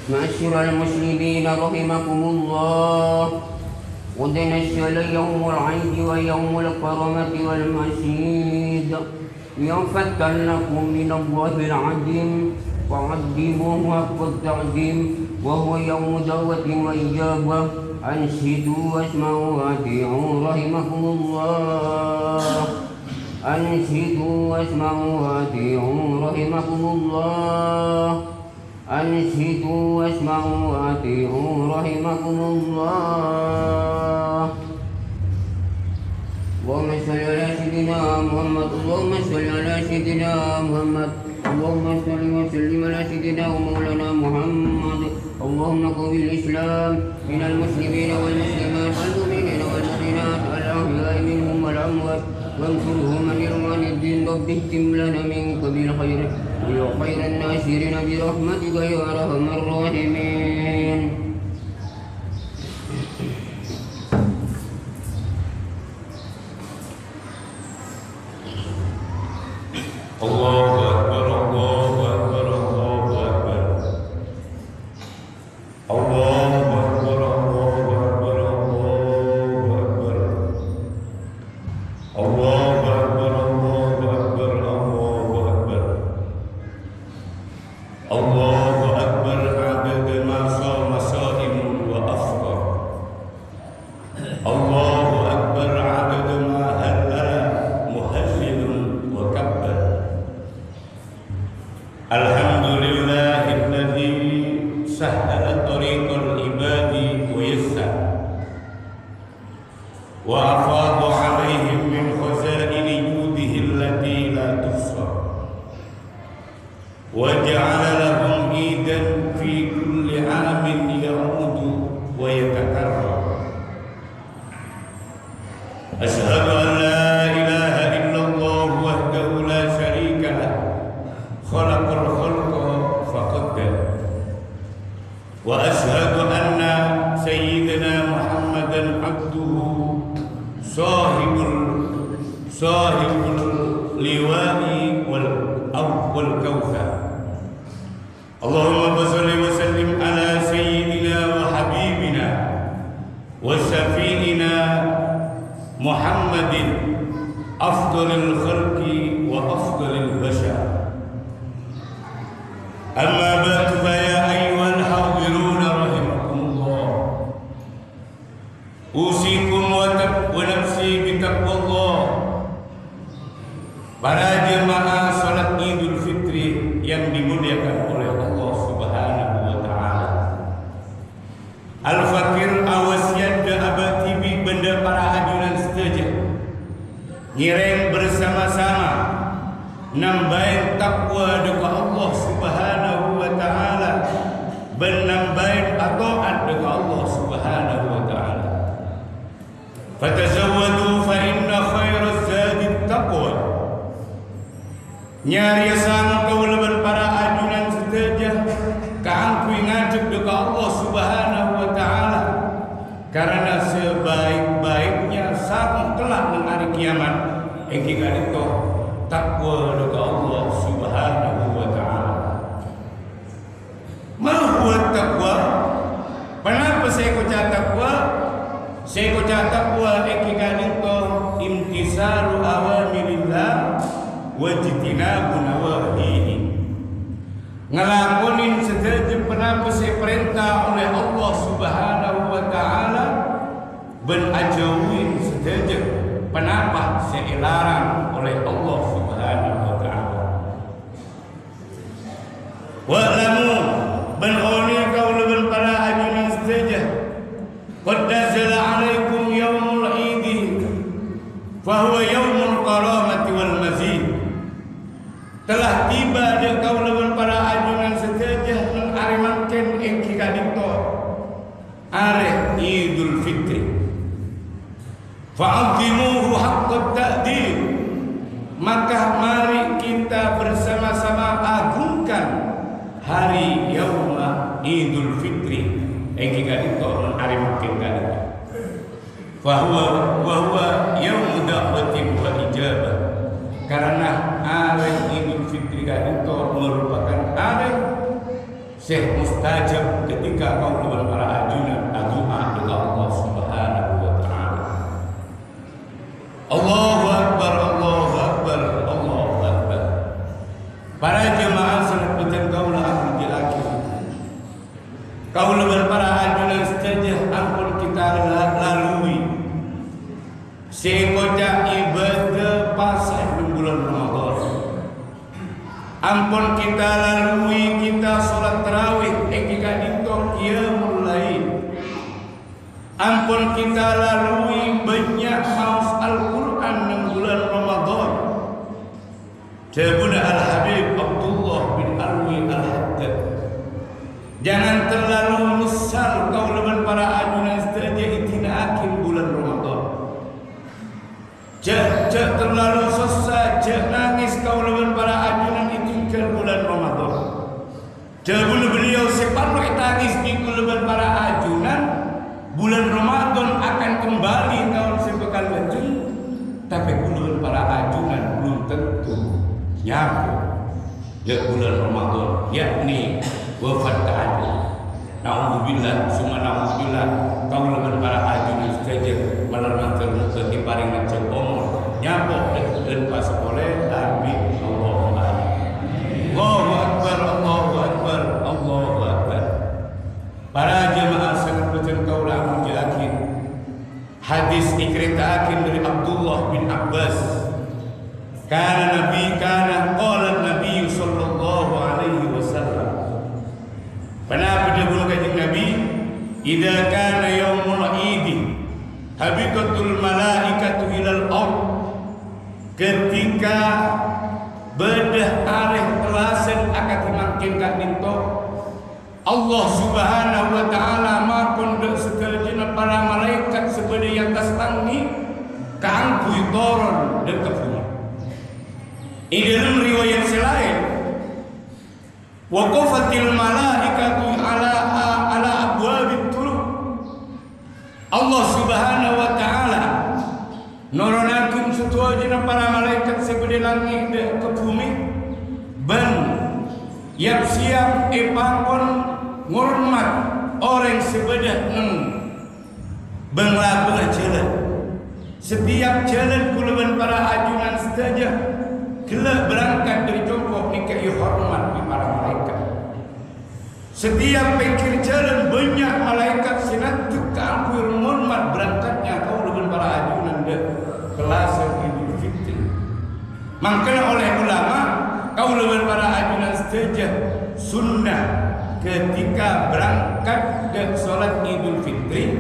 معاشر المسلمين رحمكم الله، قد نزل يوم العيد ويوم الكرمة والمشيد، ينفتح لكم من الله العظيم فعظموه حق التعظيم، وهو يوم دعوة وإجابة. أنصتوا واسمعوا وأطيعوا رحمكم الله. أنصتوا واسمعوا وأطيعوا رحمكم الله. أنصتوا واسمعوا وأطيعوا رحمكم الله. اللهم صل على سيدنا محمد. اللهم صل على سيدنا محمد. اللهم صل وسلم على سيدنا ومولانا محمد. اللهم قوي الإسلام من المسلمين والمسلمات والمؤمنين والمؤمنات الأحياء منهم والأموات، وانصرهم عن إرمان الدين. رب اختم لنا منك بالخير ويا خير الناصرين برحمتك يا أرحم الراحمين. الله أكبر الله أكبر الله أكبر الله أكبر الله أكبر الله أكبر الله أكبر الله أكبر عدد ما صام صائم وأفطر. الله أكبر عدد ما هلل مهلل وكبر. الحمد لله الذي سهل طريق العباد ويسر وأفاض عليهم من خزائن جوده التي لا تحصى، وجعل لهم عيدا في كل عام يعود ويتكرر. أشهد أن لا إله إلا الله وحده لا شريك له، خلق الخلق فقدر. وأشهد أن سيدنا محمدا عبده صاحب اللواء والكوثر. اللهم صل وسلم على سيدنا وحبيبنا وشفيعنا محمد أفضل الخلق وأفضل البشر. أما بعد فيا أيها الحاضرون رحمكم الله، أوصيكم ونفسي بتقوى الله. Para jemaah salat Idul Fitri yang dimuliakan oleh Allah Subhanahu wa taala. Al-Fakir awasiat da abatibi benda para ajunan setuju. Ngireng bersama-sama nambahin takwa dekat Allah Subhanahu wa taala, benambahin taat dekat Allah Subhanahu wa taala. Fatazawwadu fa inna khairaz zadi taqwa. Nyari sang kaulaban para ajunan setuju kaangku ngadep dekat Allah Subhanahu wa taala, karena sebaik-baiknya sang kelak nang hari kiamat engki kadito takwa dekat Allah Subhanahu wa taala. Mahwa takwa. Kenapa saya kata takwa? Saya kata takwa engki kadito imtisalu awamirillah wajtinabu nawahihi. Ngelakonin sedaya penapa saya perintah oleh Allah Subhanahu wa taala, ben ajauhin sedaya penapa saya larang oleh Allah Subhanahu wa taala. Wa'lamu ben oni kaulaban para ajunan sedaya, qad nazala 'alaikum yaumul 'idi fa huwa yaumul karamati wal mazid. Telah tiba di kaulaban para ajunan setuju nang are mangken engki kadito are Idul Fitri. Fa'azimuhu haqqat ta'dil. Maka mari kita bersama-sama agungkan hari yauma Idul Fitri engki kadito nang are mangken kadito. Fa huwa yaum da'watin wa ijabah. Karena hari Idul Fitri itu merupakan hari Syekh mustajab ketika kau kepada para ajunan doa kepada Allah Subhanahu wa taala. Allahu akbar, Allahu akbar, Allahu akbar. Para jemaah salat betul kaulah aku dilaki. Kau lebar para ajunan setajah ampun kita lalui. Sekoja ibadah pasal bulan Ramadan. Ampun kita lalui, kita solat tarawih, kita ditok qiyamul lail. Ampun kita lalui banyak haus Al-Quran dalam bulan Ramadan. Jabuna Al-Habib Abdullah bin Alwi Al-Haddad. Jangan terlalu menyesal kau leban para ajunan setajah itinakin bulan Ramadan. Jangan terlalu susah, jangan nangis kau leban para ajunan itinkan bulan Ramadan. Jangan beliau separuh tangis di leban para ajunan. Bulan Ramadan akan kembali tahun sepekan lagi, tapi bulan para ajunan belum tentu nyambung. Ya bulan Ramadan, yakni wafat keadaan. Nauzubillah, summa nauzubillah. Kau leban para ajunan saja malam termuka di paring macam omor nyambung dan pas boleh amin. Allahumma amin. Allahu akbar, Allahu akbar, Allahu akbar. Para jemaah sangat betul kau lah menjelakin hadis diceritakan dari Abdullah bin Abbas. Qala Nabi sallallahu alaihi wasallam. Pernah berdahulu kanjeng Nabi, idza kana yaumul idi habitatul malaikatu ilal ard. Ketika bedah areh telasen akan dimakin kak dinto, Allah Subhanahu wa taala maupun sekelilingnya para malaikat sebagai yang atas tangi keangkui toron dan kebumi. Ini dalam riwayat selain waqafatil malaikatu ala abwabit turuq. Allah Subhanahu wa taala noronakeun setuajana para malaikat sebagai langit dan ke bumi ban siap epakon ngormat orang sebedah bangla jalan. Setiap jalan kulaban para ajunan saja kelak berangkat dari jongkok nikah hormat di para malaikat. Setiap pikir jalan banyak malaikat sinat keangkui hormat berangkatnya kau dengan para ajunan dan kelas Idul Fitri. Makanya oleh ulama kau dengan para ajunan saja sunnah ketika berangkat dan sholat Idul Fitri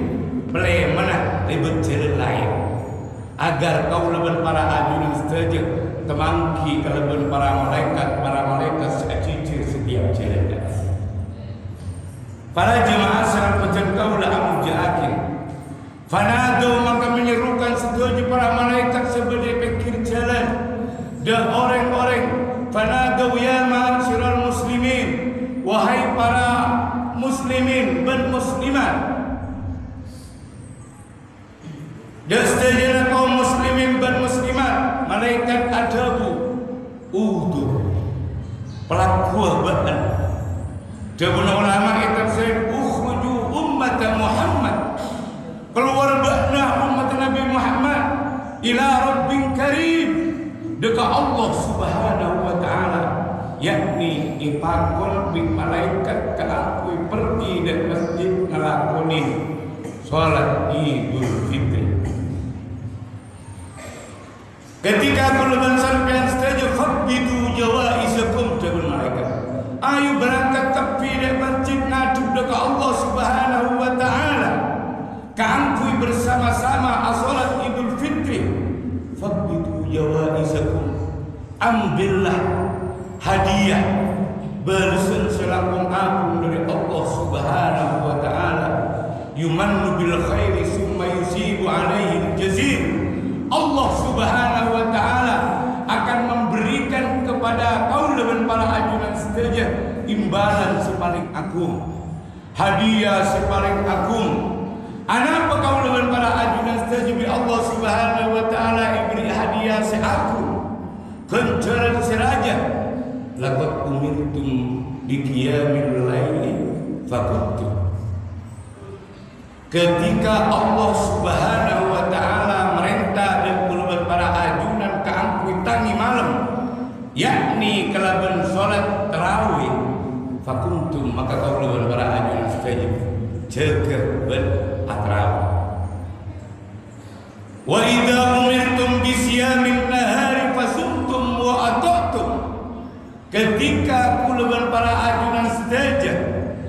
boleh mana ribet jalan lain agar kau leban para ajunan saja temangki keleban para malaikat secicir setiap jalan. Para jemaah sangat pencengkau lah amujakin. Fanado maka menyerukan setuju para malaikat sebagai pikir jalan dan orang-orang. Fanado ya ma'asyiral muslimin, wahai para muslimin dan muslimat. Dan setujulah kaum muslimin dan muslimat. Malaikat adabu udur pelaku bahan. Jabun ulama kita say ukhruju ummat Muhammad, keluar bakna umat Nabi Muhammad ila rabbin karim, dekat Allah Subhanahu wa taala, yakni ipakul bin malaikat keakui pergi dan masjid ngelakoni salat Idul Fitri. Ketika kuluban sampean setuju khabbidu jawaizakum jabul malaikat, ayo berangkat tepi dari masjid ngadep dekat Allah Subhanahu wa taala, keangkui bersama-sama salat Idul Fitri. Faqbidu jawaizakum, ambillah hadiah bersen selakung agung dari Allah Subhanahu wa taala. Yumannu bil khairi summa yusibu alaihi jazir. Allah Subhanahu wa taala akan memberikan kepada kaum dan para ajunan setia imbalan sepaling agung, hadiah sepaling agung. Anapa kaum dan para ajunan setia Allah Subhanahu wa taala beri hadiah seagung, kencaran seraja. Laqad umirtum bi qiyamil laili fakuntum. Ketika Allah Subhanahu wa taala merintah dan kuluban para ajunan ka angkui tangi malam, yakni kalaban salat tarawih, fakuntum maka kuluban para ajunan stajib jaga ben atrawih. Wa idza umirtum bi siyamin nahari fasumtum wa ata'tum. Ketika kuluban para ajunan stajib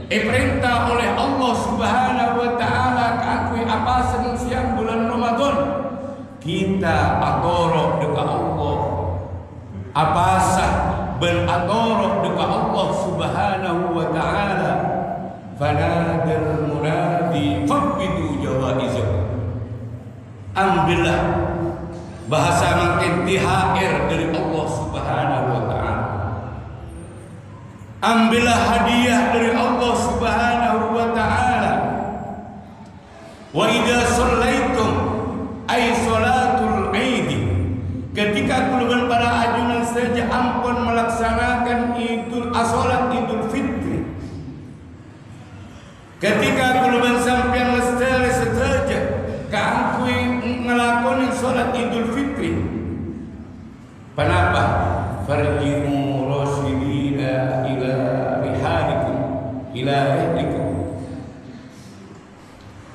perintah oleh Allah Subhanahu wa taala kakui apa senang siang bulan Ramadan, kita atorok dekat Allah. Apa sah ben atorok dekat Allah Subhanahu wa taala. Fanadal munadi fabidu jawaizakum. Ambillah bahasa makin THR dari Allah Subhanahu wa taala. Ambillah hadiah dari Allah Subhanahu wa taala. Wa idza shallaitum ay salatul Id. Ketika kuluban para ajunan saja ampun melaksanakan salat Idul Fitri. Ketika kuluban sampean lestari saja kaangkui ngelakoni salat Idul Fitri. Kenapa? Farji'u rasyidina ila rihalikum ila rihlikum.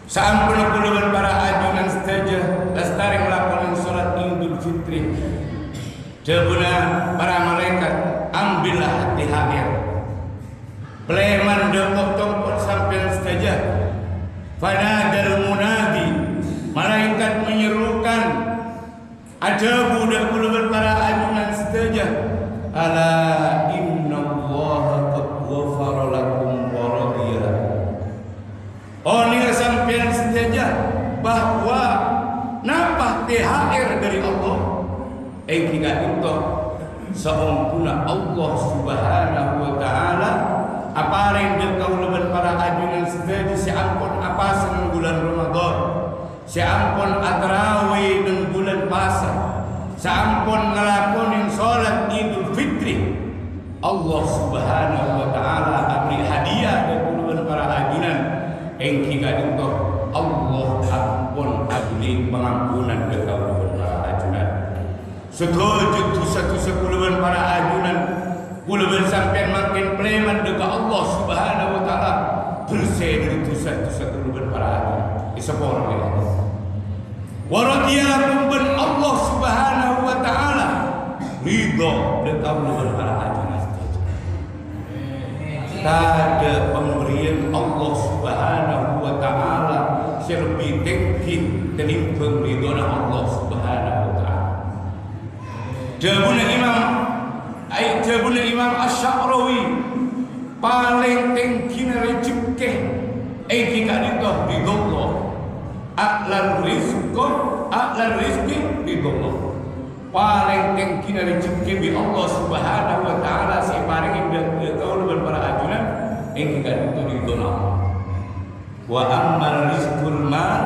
Sampun kuluban para ajunan saja lestari melakukan salat Idul Fitri. Jabuna para malaikat ambillah THR. Pleman dongkok-dongkok sampean saja. Fanadal munadi, malaikat menyerukan ada budak kuluban para ajunan saja. Ala inna Allah qad ghafara lakum wa radiya. Oni sampean saja bahwa napa THR dari Allah kita itu seumpuna Allah Subhanahu wa taala apa yang kuluban para ajunan saja si ampun apa senang bulan Ramadan, si ampun atrawih dan bulan puasa, sampun ngelakonin salat Idul Fitri. Allah Subhanahu wa taala abri hadiah dan kuluban para ajunan engki kadento Allah ampun abri pengampunan ke kuluban para ajunan. Setuju satu kuluban para ajunan kuluban sampean makin pleman dekat Allah Subhanahu wa taala bersih dari dosa-dosa kuluban para ajunan. Isapor ya Allah. Waradiyakum bin Allah Subhanahu wa taala ridha dekat kuluban para ajunan. Tada pemberian Allah Subhanahu wa taala selebih tinggi tenimbang ridha Allah Subhanahu wa taala. Jabuna Imam Asy-Sya'rawi paling tinggi rezeki kita itu ridha Allah. A'lal rizqi bidullah. Paling tinggi rezeki bi Allah Subhanahu wa taala si paring kuluban para ajunan enggan itu ridho. Wa ammal rizqul mal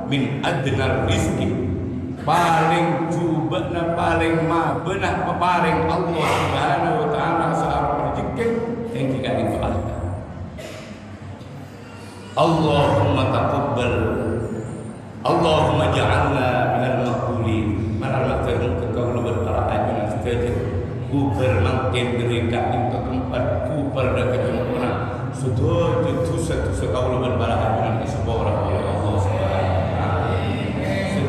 min adnar rizqi. Paling jubana paling mabenah paparing Allah Subhanahu wa taala saar rezeki enggan itu Allah. Allahumma taqabbal, Allahumma ja'alna minal maqbulin. Mana terung ke kuluban para ajunan saja ku bermakin derika itu tempat ku pada kejempuran sudah dosa kuluban para ajunan disepora oleh Allah Subhanahu wa taala.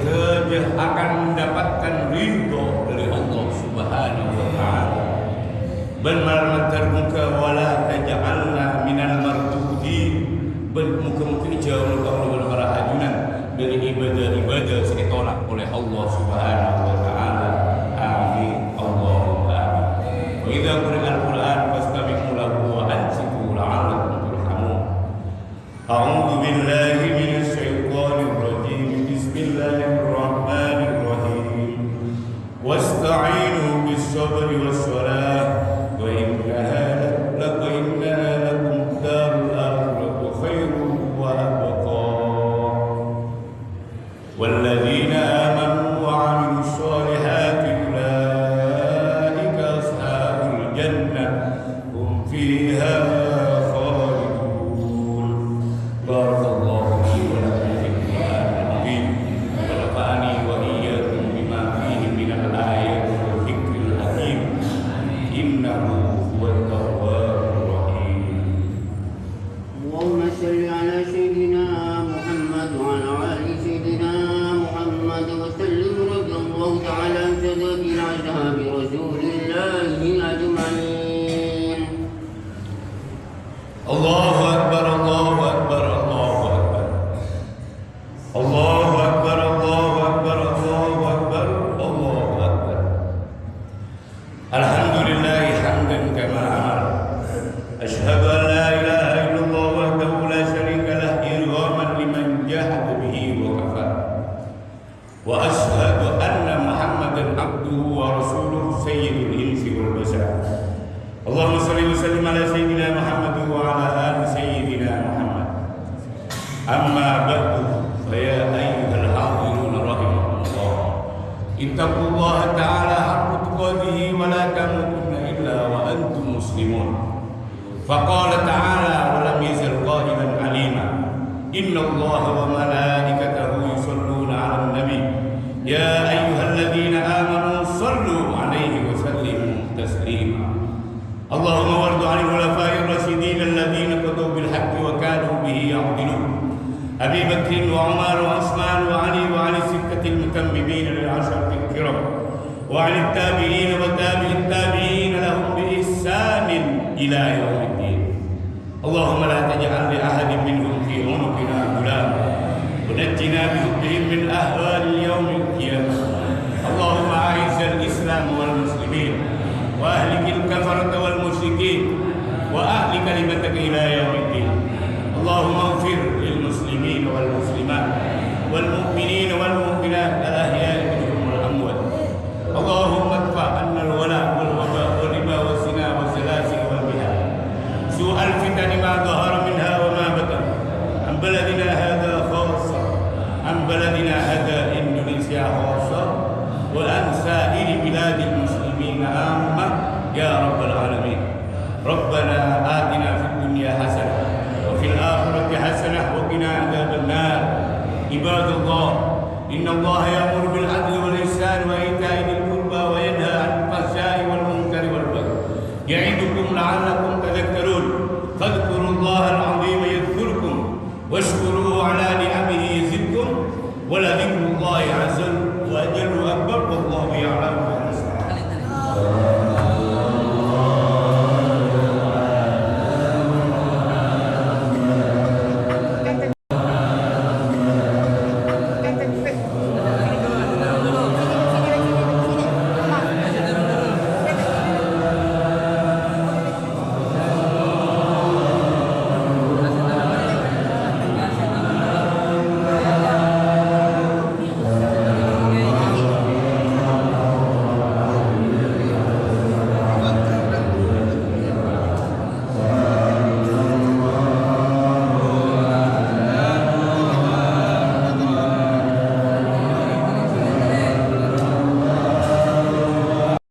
Saja akan mendapatkan ridho dari Allah Subhanahu wa taala. Benar terung ke wala taj'alna minal mardudin. Mungkin jauh kuluban para ajunan dari ibadah-ibadah yang ditolak oleh Allah Subhanahu wa taala. Amin. Allahumma amin. Wa idza quri'al Qur'an fastami'u lahu wa ansitu la'allakum turhamun. A'udzu billahi minasy syaithanir rajim. Bismillahirrahmanirrahim. Wasta'inu bis sabri was salah wa innaha laqawlun Allahu Akbar, Allahu Akbar, Allahu Akbar. Allahu Akbar, Allahu Akbar, Allahu Akbar, Allahu Akbar. Alhamdulillah hamdan kama amara. Asyhadu an la ilaha illallah wahdahu la syarika lah irghaman liman jahada bihi wa kafar. Wa asyhadu anna Muhammadan abduhu wa rasuluhu sayyidul insi wal bashar. Allahumma salli wa sallim ala sayyidina Muhammad wa ala ali sayyidina Muhammad. Amma ba'du fa ya ayyuhal hadirun rahimakumullah. Ittaqullaha ta'ala haqqa tuqatih wa la tamutunna illa wa antum muslimun. Faqala ta'ala wa lam yazal qailan alima. Innallaha wa malaikatahu yusalluna 'alan nabi. Ya ayyuhalladzina amanu sallu 'alaihi wa sallimu taslima. اللهم وارض عن الخلفاء الراشدين الذين قضوا بالحق وكانوا به يعدلون ابي بكر وعمر وعثمان وعلي وعن السته المتممين للعشره الكرام وعن التابعين وتابع التابعين لهم باحسان الى يوم الدين. اللهم لا تجعل لاحد منهم في عنقنا غلام ونجنا بحبهم من اهوال اليوم القيامه. اللهم اعز الاسلام والمسلمين وأهلك الكفرة والمشركين وأهل كلمتك إلى يوم الدين. اللهم اغفر للمسلمين والمسلمات والمؤمنين والمؤمنات الأحياء منهم والأموات. اللهم ادفع عنا الولاء والوباء والربا والزنا والسلاسل والبلاء سوء الفتن ما ظهر منها وما بطن عن بلدنا هذا خاصة عن بلدنا هذا إندونيسيا خاصة وعن سائر بلاد المسلمين عامة يا رب العالمين. ربنا آتنا في الدنيا حسنة وفي الآخرة حسنة وقنا عذاب النار. عباد الله إن الله يأمر